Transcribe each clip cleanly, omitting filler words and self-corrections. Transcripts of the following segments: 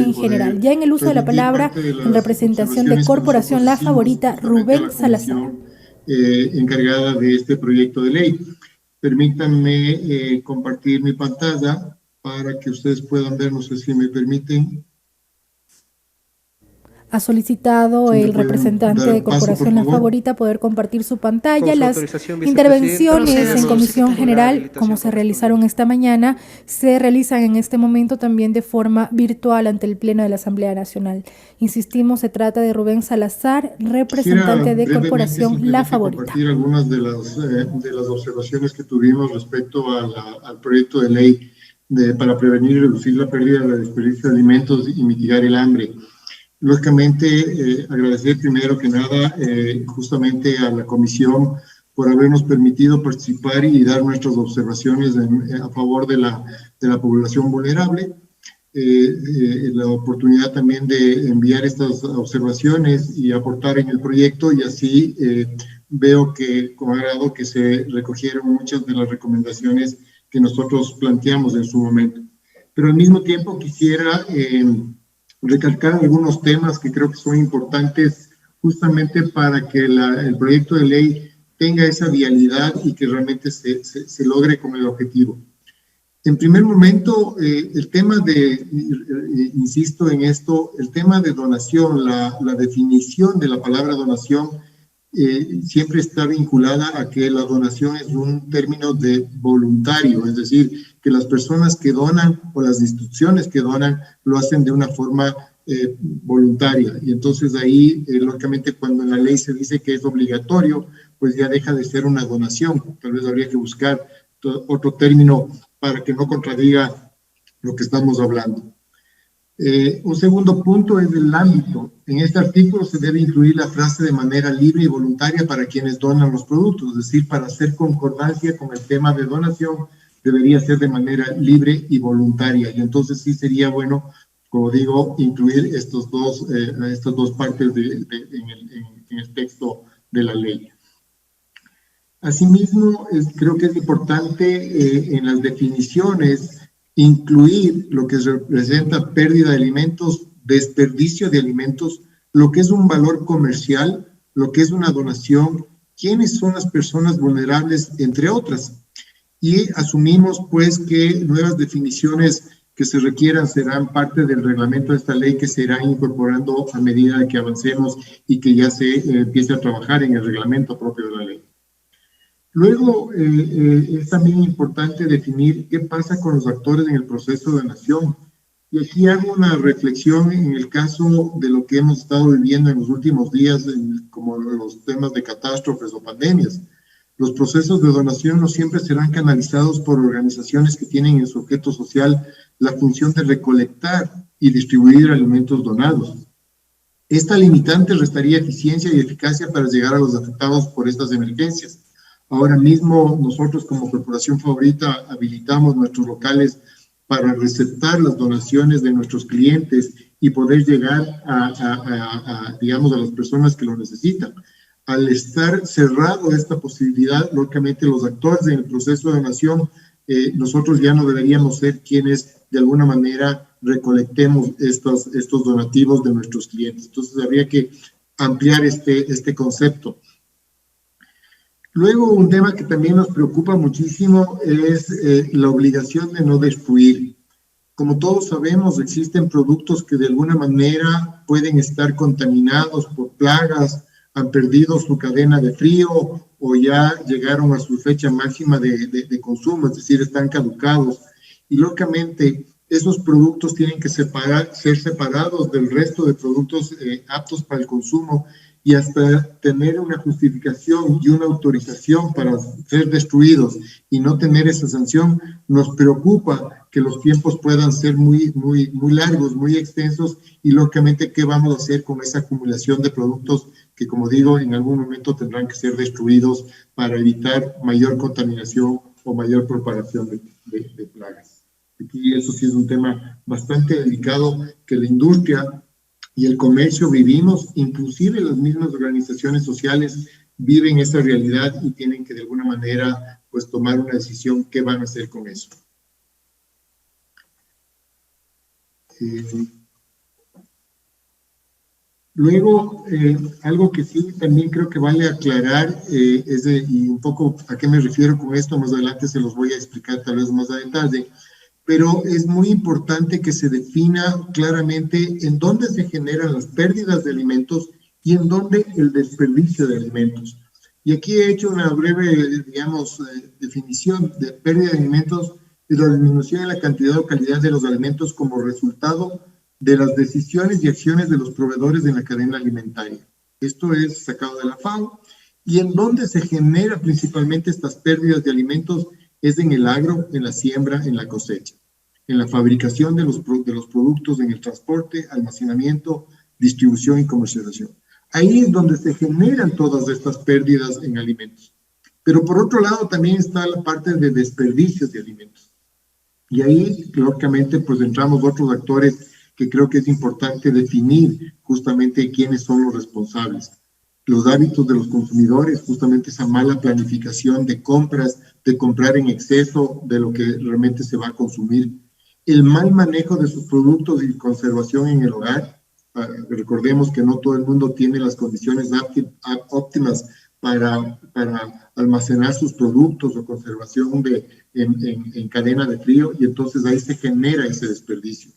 en general. Ya en el uso de la palabra, en representación de Corporación La Favorita, Rubén Salazar. Encargada de este proyecto de ley. Permítanme compartir mi pantalla para que ustedes puedan ver, no sé si me permiten. Ha solicitado el representante de Corporación La Favorita poder compartir su pantalla. Las intervenciones en Comisión General, como se realizaron esta mañana, se realizan en este momento también de forma virtual ante el Pleno de la Asamblea Nacional. Insistimos, se trata de Rubén Salazar, representante de Corporación La Favorita. Compartir algunas de las observaciones que tuvimos respecto al proyecto de ley para prevenir y reducir la pérdida de desperdicio de alimentos y mitigar el hambre. Lógicamente, agradecer primero que nada justamente a la comisión por habernos permitido participar y dar nuestras observaciones a favor de la población vulnerable. La oportunidad también de enviar estas observaciones y aportar en el proyecto, y así veo que con agrado que se recogieron muchas de las recomendaciones que nosotros planteamos en su momento. Pero al mismo tiempo quisiera recalcar algunos temas que creo que son importantes justamente para que el proyecto de ley tenga esa vialidad y que realmente se logre con el objetivo. En primer momento, el tema insisto en esto, el tema de donación, la definición de la palabra donación siempre está vinculada a que la donación es un término de voluntario, es decir, que las personas que donan o las instituciones que donan lo hacen de una forma voluntaria. Y entonces ahí, lógicamente, cuando en la ley se dice que es obligatorio, pues ya deja de ser una donación. Tal vez habría que buscar otro término para que no contradiga lo que estamos hablando. Un segundo punto es el ámbito. En este artículo se debe incluir la frase de manera libre y voluntaria para quienes donan los productos, es decir, para hacer concordancia con el tema de donación, debería ser de manera libre y voluntaria. Y entonces sí sería bueno, como digo, incluir estas dos partes en el texto de la ley. Asimismo, creo que es importante en las definiciones incluir lo que representa pérdida de alimentos, desperdicio de alimentos, lo que es un valor comercial, lo que es una donación, quiénes son las personas vulnerables, entre otras. Y asumimos pues que nuevas definiciones que se requieran serán parte del reglamento de esta ley, que se irán incorporando a medida de que avancemos y que ya se empiece a trabajar en el reglamento propio de la ley. Luego, es también importante definir qué pasa con los actores en el proceso de donación. Y aquí hago una reflexión en el caso de lo que hemos estado viviendo en los últimos días, como los temas de catástrofes o pandemias. Los procesos de donación no siempre serán canalizados por organizaciones que tienen en su objeto social la función de recolectar y distribuir alimentos donados. Esta limitante restaría eficiencia y eficacia para llegar a los afectados por estas emergencias. Ahora mismo nosotros como Corporación Favorita habilitamos nuestros locales para receptar las donaciones de nuestros clientes y poder llegar digamos, a las personas que lo necesitan. Al estar cerrado esta posibilidad, lógicamente los actores en el proceso de donación, nosotros ya no deberíamos ser quienes de alguna manera recolectemos estos donativos de nuestros clientes. Entonces habría que ampliar este concepto. Luego, un tema que también nos preocupa muchísimo es la obligación de no destruir. Como todos sabemos, existen productos que de alguna manera pueden estar contaminados por plagas, han perdido su cadena de frío o ya llegaron a su fecha máxima de consumo, es decir, están caducados. Y lógicamente, esos productos tienen que ser separados del resto de productos aptos para el consumo, y hasta tener una justificación y una autorización para ser destruidos y no tener esa sanción, nos preocupa que los tiempos puedan ser muy largos, muy extensos, y lógicamente, ¿qué vamos a hacer con esa acumulación de productos que, como digo, en algún momento tendrán que ser destruidos para evitar mayor contaminación o mayor propagación de plagas? Aquí eso sí es un tema bastante delicado que la industria y el comercio vivimos, inclusive las mismas organizaciones sociales viven esa realidad y tienen que de alguna manera pues tomar una decisión qué van a hacer con eso. Luego, algo que sí también creo que vale aclarar, y un poco a qué me refiero con esto, más adelante se los voy a explicar tal vez más a detalle, pero es muy importante que se defina claramente en dónde se generan las pérdidas de alimentos y en dónde el desperdicio de alimentos. Y aquí he hecho una breve, digamos, definición de pérdida de alimentos y la disminución en la cantidad o calidad de los alimentos como resultado de las decisiones y acciones de los proveedores en la cadena alimentaria. Esto es sacado de la FAO. Y en dónde se genera principalmente estas pérdidas de alimentos es en el agro, en la siembra, en la cosecha, en la fabricación de los productos, en el transporte, almacenamiento, distribución y comercialización. Ahí es donde se generan todas estas pérdidas en alimentos. Pero por otro lado también está la parte de desperdicios de alimentos. Y ahí, lógicamente, pues entramos otros actores que creo que es importante definir justamente quiénes son los responsables. Los hábitos de los consumidores, justamente esa mala planificación de compras, de comprar en exceso de lo que realmente se va a consumir. El mal manejo de sus productos y conservación en el hogar. Recordemos que no todo el mundo tiene las condiciones óptimas para almacenar sus productos o conservación en cadena de frío, y entonces ahí se genera ese desperdicio.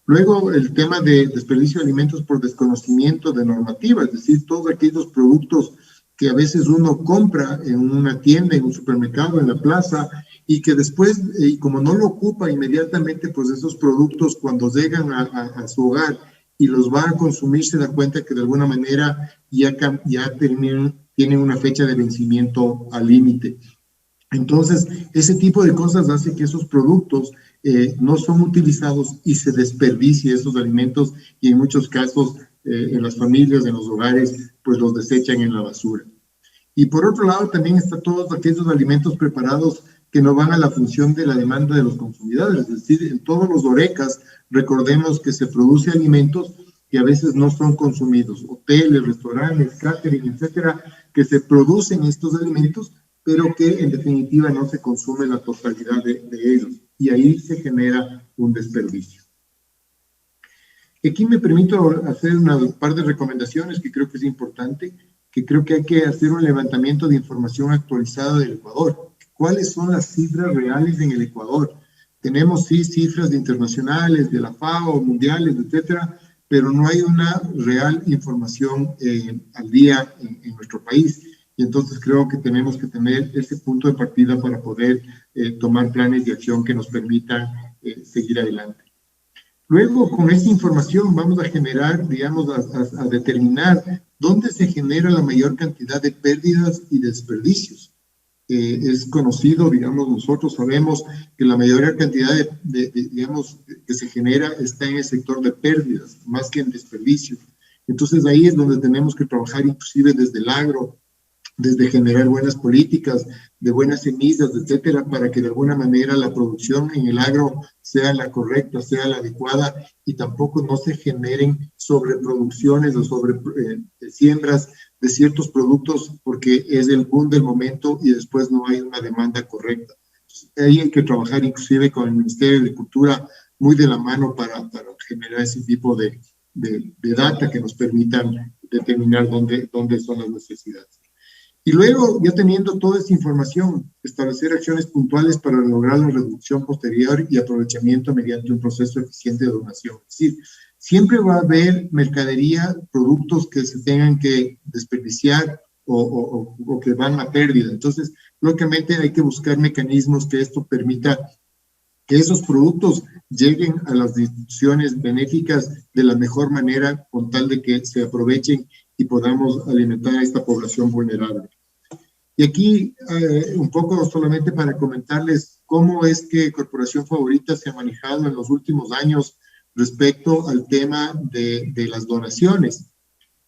Luego, el tema de desperdicio de alimentos por desconocimiento de normativa, es decir, todos aquellos productos que a veces uno compra en una tienda, en un supermercado, en la plaza, y que después, y como no lo ocupa inmediatamente, pues esos productos cuando llegan a su hogar y los va a consumir, se da cuenta que de alguna manera ya tienen una fecha de vencimiento al límite. Entonces, ese tipo de cosas hace que esos productos no son utilizados y se desperdicie esos alimentos, y en muchos casos en las familias, en los hogares, pues los desechan en la basura. Y por otro lado también están todos aquellos alimentos preparados que no van a la función de la demanda de los consumidores, es decir, en todos los horecas recordemos que se produce alimentos que a veces no son consumidos, hoteles, restaurantes, catering, etcétera, que se producen estos alimentos, pero que en definitiva no se consume la totalidad de ellos, y ahí se genera un desperdicio. Aquí me permito hacer un par de recomendaciones que creo que es importante, que creo que hay que hacer un levantamiento de información actualizada del Ecuador. ¿Cuáles son las cifras reales en el Ecuador? Tenemos sí cifras internacionales, de la FAO, mundiales, etcétera, pero no hay una real información al día en nuestro país. Y entonces creo que tenemos que tener ese punto de partida para poder tomar planes de acción que nos permitan seguir adelante. Luego, con esta información vamos a generar, digamos, a determinar dónde se genera la mayor cantidad de pérdidas y desperdicios. Es conocido, digamos, nosotros sabemos que la mayor cantidad digamos, que se genera está en el sector de pérdidas, más que en desperdicio. Entonces ahí es donde tenemos que trabajar inclusive desde el agro, desde generar buenas políticas, de buenas semillas, etcétera, para que de alguna manera la producción en el agro sea la correcta, sea la adecuada, y tampoco no se generen sobreproducciones o siembras de ciertos productos porque es el boom del momento y después no hay una demanda correcta. Entonces, ahí hay que trabajar inclusive con el Ministerio de Agricultura muy de la mano para generar ese tipo de data que nos permitan determinar dónde son las necesidades. Y luego, ya teniendo toda esa información, establecer acciones puntuales para lograr la reducción posterior y aprovechamiento mediante un proceso eficiente de donación. Es decir, siempre va a haber mercadería, productos que se tengan que desperdiciar o que van a pérdida. Entonces, lógicamente hay que buscar mecanismos que esto permita que esos productos lleguen a las instituciones benéficas de la mejor manera, con tal de que se aprovechen y podamos alimentar a esta población vulnerable. Y aquí un poco solamente para comentarles cómo es que Corporación Favorita se ha manejado en los últimos años respecto al tema de las donaciones.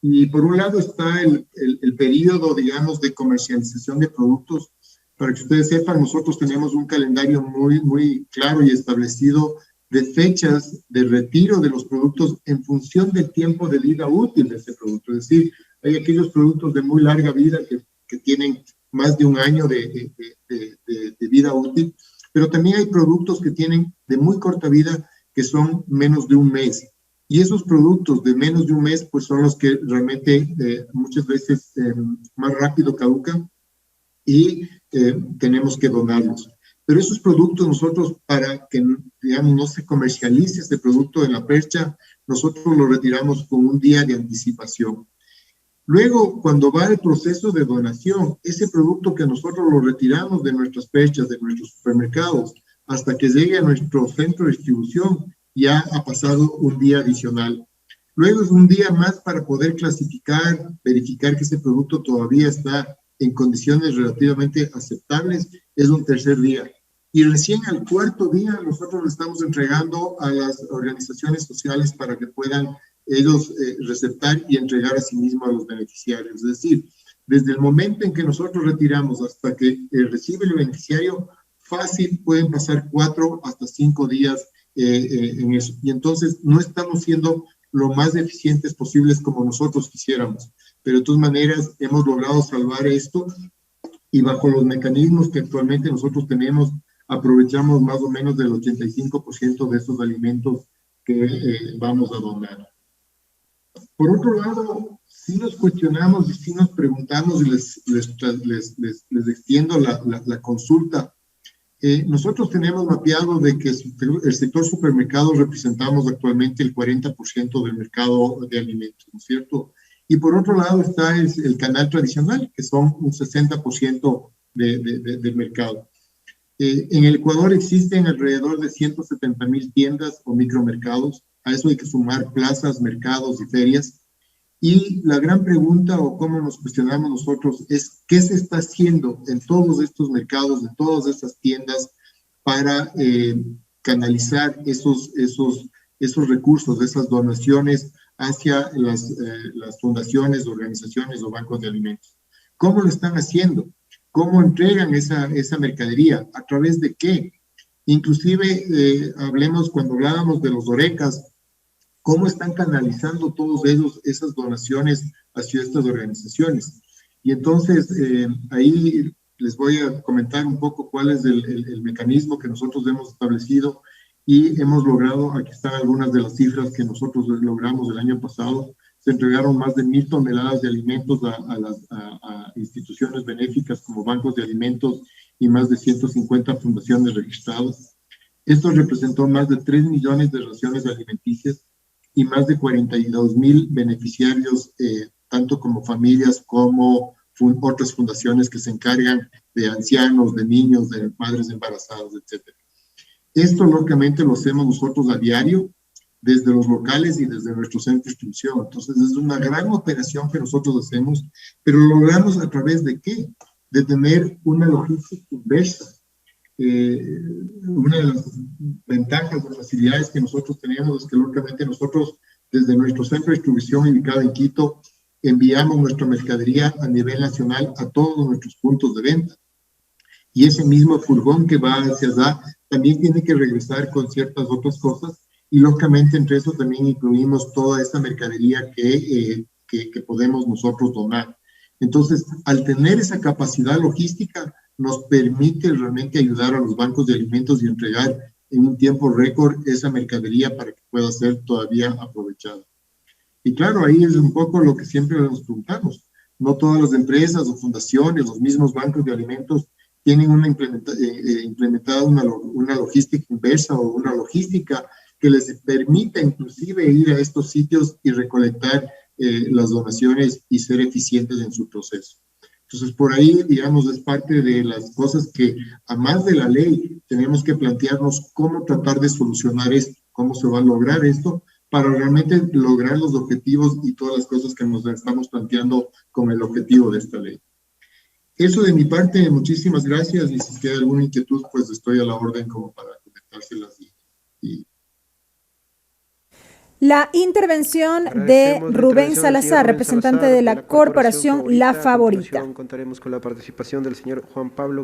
Y por un lado está el periodo, digamos, de comercialización de productos. Para que ustedes sepan, nosotros tenemos un calendario muy claro y establecido de fechas de retiro de los productos en función del tiempo de vida útil de ese producto. Es decir, hay aquellos productos de muy larga vida que tienen más de un año de vida útil, pero también hay productos que tienen de muy corta vida que son menos de un mes. Y esos productos de menos de un mes, pues son los que realmente muchas veces más rápido caducan y tenemos que donarlos. Pero esos productos nosotros, para que, digamos, no se comercialice este producto en la percha, nosotros lo retiramos con un día de anticipación. Luego, cuando va el proceso de donación, ese producto que nosotros lo retiramos de nuestras perchas, de nuestros supermercados, hasta que llegue a nuestro centro de distribución, ya ha pasado un día adicional. Luego es un día más para poder clasificar, verificar que ese producto todavía está en condiciones relativamente aceptables, es un tercer día. Y recién al cuarto día nosotros le estamos entregando a las organizaciones sociales para que puedan ellos receptar y entregar a sí mismos a los beneficiarios. Es decir, desde el momento en que nosotros retiramos hasta que recibe el beneficiario, fácil pueden pasar 4 hasta 5 días en eso. Y entonces no estamos siendo lo más eficientes posibles como nosotros quisiéramos. Pero de todas maneras hemos logrado salvar esto y bajo los mecanismos que actualmente nosotros tenemos, aprovechamos más o menos del 85% de esos alimentos que vamos a donar. Por otro lado, sí nos cuestionamos y sí nos preguntamos y les extiendo la consulta. Nosotros tenemos mapeado de que el sector supermercados representamos actualmente el 40% del mercado de alimentos, ¿no es cierto? Y por otro lado está el canal tradicional, que son un 60% del mercado. En el Ecuador existen alrededor de 170,000 tiendas o micromercados. A eso hay que sumar plazas, mercados y ferias. Y la gran pregunta, o cómo nos cuestionamos nosotros, es qué se está haciendo en todos estos mercados, en todas estas tiendas, para canalizar esos recursos, esas donaciones hacia las fundaciones, organizaciones o bancos de alimentos. ¿Cómo lo están haciendo? ¿Cómo entregan esa mercadería? ¿A través de qué? Inclusive, cuando hablábamos de los orecas, ¿cómo están canalizando todos ellos esas donaciones hacia estas organizaciones? Y entonces, ahí les voy a comentar un poco cuál es el mecanismo que nosotros hemos establecido y hemos logrado, aquí están algunas de las cifras que nosotros logramos el año pasado. Se entregaron más de 1,000 toneladas de alimentos a instituciones benéficas como bancos de alimentos y más de 150 fundaciones registradas. Esto representó más de 3 millones de raciones alimenticias y más de 42,000 beneficiarios, tanto como familias como otras fundaciones que se encargan de ancianos, de niños, de madres embarazadas, etc. Esto, lógicamente, lo hacemos nosotros a diario, desde los locales y desde nuestro centro de distribución. Entonces, es una gran operación que nosotros hacemos, pero lo logramos a través de ¿qué? De tener una logística inversa. Una de las ventajas o facilidades que nosotros tenemos es que, lógicamente, nosotros, desde nuestro centro de distribución ubicado en Quito, enviamos nuestra mercadería a nivel nacional a todos nuestros puntos de venta. Y ese mismo furgón que va hacia allá también tiene que regresar con ciertas otras cosas. Y lógicamente entre eso también incluimos toda esa mercadería que podemos nosotros donar. Entonces, al tener esa capacidad logística, nos permite realmente ayudar a los bancos de alimentos y entregar en un tiempo récord esa mercadería para que pueda ser todavía aprovechada. Y claro, ahí es un poco lo que siempre nos preguntamos. No todas las empresas o fundaciones, los mismos bancos de alimentos tienen implementada una logística inversa o una logística que les permita inclusive ir a estos sitios y recolectar las donaciones y ser eficientes en su proceso. Entonces, por ahí, digamos, es parte de las cosas que, a más de la ley, tenemos que plantearnos cómo tratar de solucionar esto, cómo se va a lograr esto, para realmente lograr los objetivos y todas las cosas que nos estamos planteando con el objetivo de esta ley. Eso de mi parte, muchísimas gracias, y si queda alguna inquietud, pues estoy a la orden como para comentárselas. La intervención de Rubén Salazar, representante de la corporación La Favorita. Contaremos con la participación del señor Juan Pablo